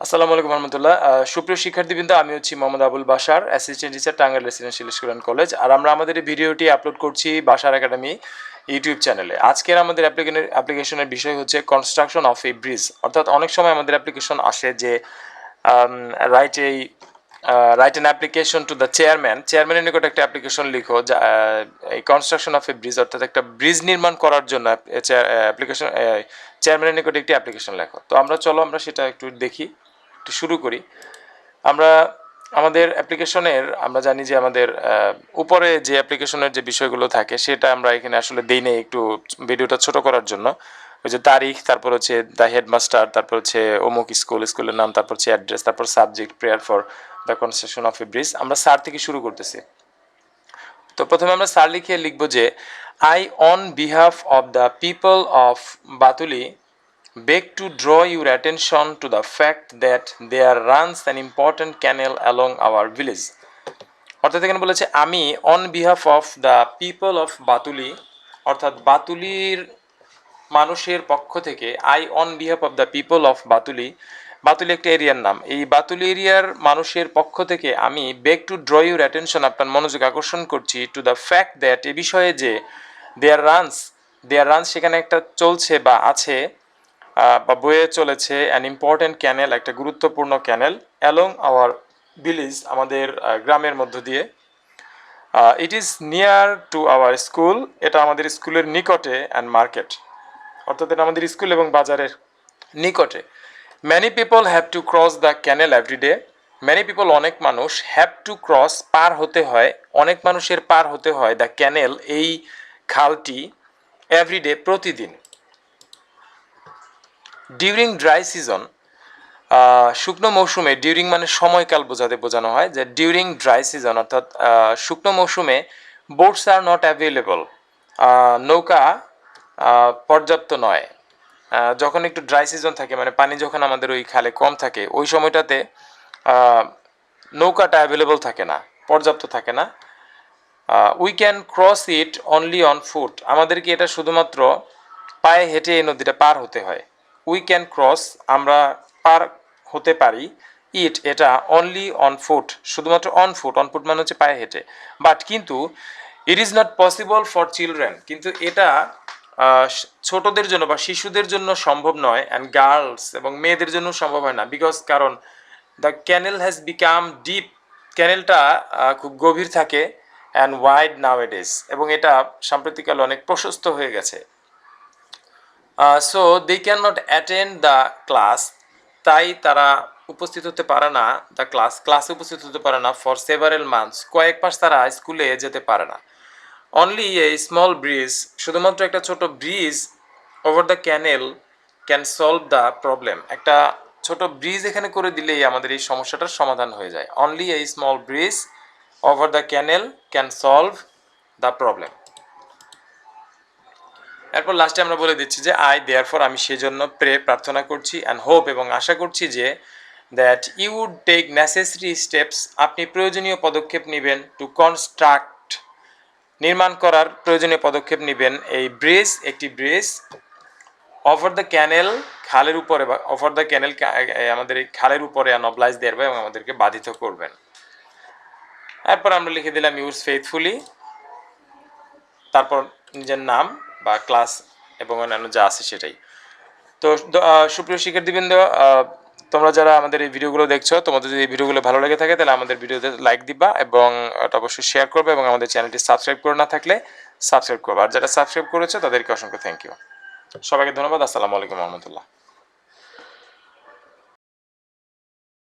আসসালামু আলাইকুম রহমতুল্লাহ। সুপ্রিয় শিক্ষার্থীবৃন্দ, আমি হচ্ছি Mohammad Abul Bashar, assistant teacher, Tangail residential school and college. আর আমরা আমাদের এই ভিডিওটি আপলোড করছি বাশার একাডেমি ইউটিউব চ্যানেলে। আজকের আমাদের অ্যাপ্লিকেশনের বিষয় হচ্ছে কনস্ট্রাকশন অফ এ ব্রিজ। অর্থাৎ অনেক সময় আমাদের অ্যাপ্লিকেশন আসে যে write an application to the চেয়ারম্যানের নিকট একটা অ্যাপ্লিকেশন লিখো, যা এই কনস্ট্রাকশন অফ এ ব্রিজ, অর্থাৎ একটা ব্রিজ নির্মাণ করার জন্য অ্যাপ্লিকেশন চেয়ারম্যানের নিকট একটি অ্যাপ্লিকেশন লেখো। তো আমরা সেটা একটু দেখি, একটু শুরু করি। আমরা আমাদের অ্যাপ্লিকেশনের আমরা জানি যে আমাদের উপরে যে অ্যাপ্লিকেশনের যে বিষয়গুলো থাকে সেটা আমরা এখানে আসলে দেই নেই, একটু ভিডিওটা ছোট করার জন্য। ওই যে তারিখ, তারপর হচ্ছে দ্য হেডমাস্টার, তারপর হচ্ছে অমুক স্কুলের নাম, তারপর হচ্ছে অ্যাড্রেস, তারপর subject prayer for the construction of a bridge. আমরা স্যার থেকে শুরু করতেছি। তো প্রথমে আমরা স্যার লিখে লিখবো যে I on behalf of the people of Batuli beg to draw your attention to the fact that there runs an important canal along our village. অর্থাৎ এখানে বলেছে আমি on behalf of the people of Batuli, অর্থাৎ বাতুলির মানুষের পক্ষ থেকে, I on behalf of the people of Batuli, Batuli একটা এরিয়ার নাম, এই বাতুলি এরিয়ার মানুষের পক্ষ থেকে আমি বেগ টু ড্র ইউর অ্যাটেনশন, আপনার মনোযোগ আকর্ষণ করছি, টু দ্য ফ্যাক্ট দ্যাট, এ বিষয়ে যে দেয়ার রানস সেখানে একটা চলছে বা আছে বা বয়ে চলেছে অ্যান ইম্পর্টেন্ট ক্যানেল, একটা গুরুত্বপূর্ণ ক্যানেল, অ্যালং আওয়ার ভিলেজ, আমাদের গ্রামের মধ্য দিয়ে। It is near to our school, এটা আমাদের স্কুলের নিকটে, অ্যান্ড মার্কেট, অর্থাৎ এটা আমাদের স্কুল এবং বাজারের নিকটে। Many people have to cross the canal every day, many people অনেক মানুষ, হ্যাভ টু ক্রস পার হতে হয়, অনেক মানুষের পার হতে হয়, দ্য ক্যানেল এই খালটি, এভরিডে প্রতিদিন। ডিউরিং ড্রাই সিজন, শুকনো মৌসুমে, ডিউরিং মানে সময়কাল বোঝানো হয়, যে ডিউরিং ড্রাই সিজন অর্থাৎ শুকনো মৌসুমে, বোটস আর নট অ্যাভেলেবল, নৌকা পর্যাপ্ত নয়। যখন একটু ড্রাই সিজন থাকে, মানে পানি যখন আমাদের ওই খালে কম থাকে, ওই সময়টাতে নৌকাটা অ্যাভেলেবল থাকে না, পর্যাপ্ত থাকে না। We can cross it only on foot, আমাদেরকে এটা শুধুমাত্র পায়ে হেঁটে এই নদীটা পার হতে হয়। উই ক্যান ক্রস, আমরা পার হতে পারি, ইট এটা, অনলি অন ফুট, শুধুমাত্র অন ফুট মানে হচ্ছে পায়ে হেঁটে। বাট কিন্তু it is not possible for children, কিন্তু এটা ছোটদের জন্য বা শিশুদের জন্য সম্ভব নয়, অ্যান্ড গার্লস এবং মেয়েদের জন্য সম্ভব হয় না, বিকজ কারণ the canal has become deep, ক্যানেলটা খুব গভীর থাকে, অ্যান্ড ওয়াইড নাওএডেজ, এবং এটা সাম্প্রতিককালে অনেক প্রশস্ত হয়ে গেছে। So they can not attend the class, তাই তারা উপস্থিত হতে পারে না, দ্য ক্লাসে উপস্থিত হতে পারে না, ফর সেভারেল মান্থস, কয়েক মাস তারা স্কুলে যেতে পারে না। অনলি এ স্মল ব্রিজ, শুধুমাত্র একটা ছোট bridge, over the canal can solve the problem, একটা ছোট ব্রিজ এখানে করে দিলেই আমাদের এই সমস্যাটার সমাধান হয়ে যায়। Only a small bridge over the canal can solve the problem. এরপর লাস্টে আমরা বলে দিচ্ছি যে আই দেয়ারফর, আমি সেজন্য প্রার্থনা করছি, অ্যান্ড হোপ এবং আশা করছি যে, that you would take necessary steps, আপনি প্রয়োজনীয় পদক্ষেপ নেবেন, টু কনস্ট্রাক্ট, নির্মাণ করার প্রয়োজনীয় পদক্ষেপ নেবেন, এই ব্রিজ, একটি ব্রিজ, ওভার দ্য ক্যানেল, খালের উপরে, বা ওভার দ্য ক্যানেল, আমাদের এই খালের উপরে, অ্যান্ড অবলাইজ দেয়ার, এবং আমাদেরকে বাধিত করবেন। এরপর আমরা লিখে দিলাম ইউজ ফেইথফুলি, তারপর নিজের নাম বা ক্লাস এবং অন্যান্য যা আছে সেটাই। তো সুপ্রিয় শিক্ষার্থীবৃন্দ, তোমরা যারা আমাদের এই ভিডিওগুলো দেখছো, তোমাদের যদি এই ভিডিওগুলো ভালো লেগে থাকে তাহলে আমাদের ভিডিওতে লাইক দিবা, এবং এটা অবশ্যই শেয়ার করবে, এবং আমাদের চ্যানেলটি সাবস্ক্রাইব করে না থাকলে সাবস্ক্রাইব করবে। আর যারা সাবস্ক্রাইব করেছো তাদেরকে অসংখ্য থ্যাংক ইউ। সবাইকে ধন্যবাদ। আসসালামু আলাইকুম রহমতুল্লাহ।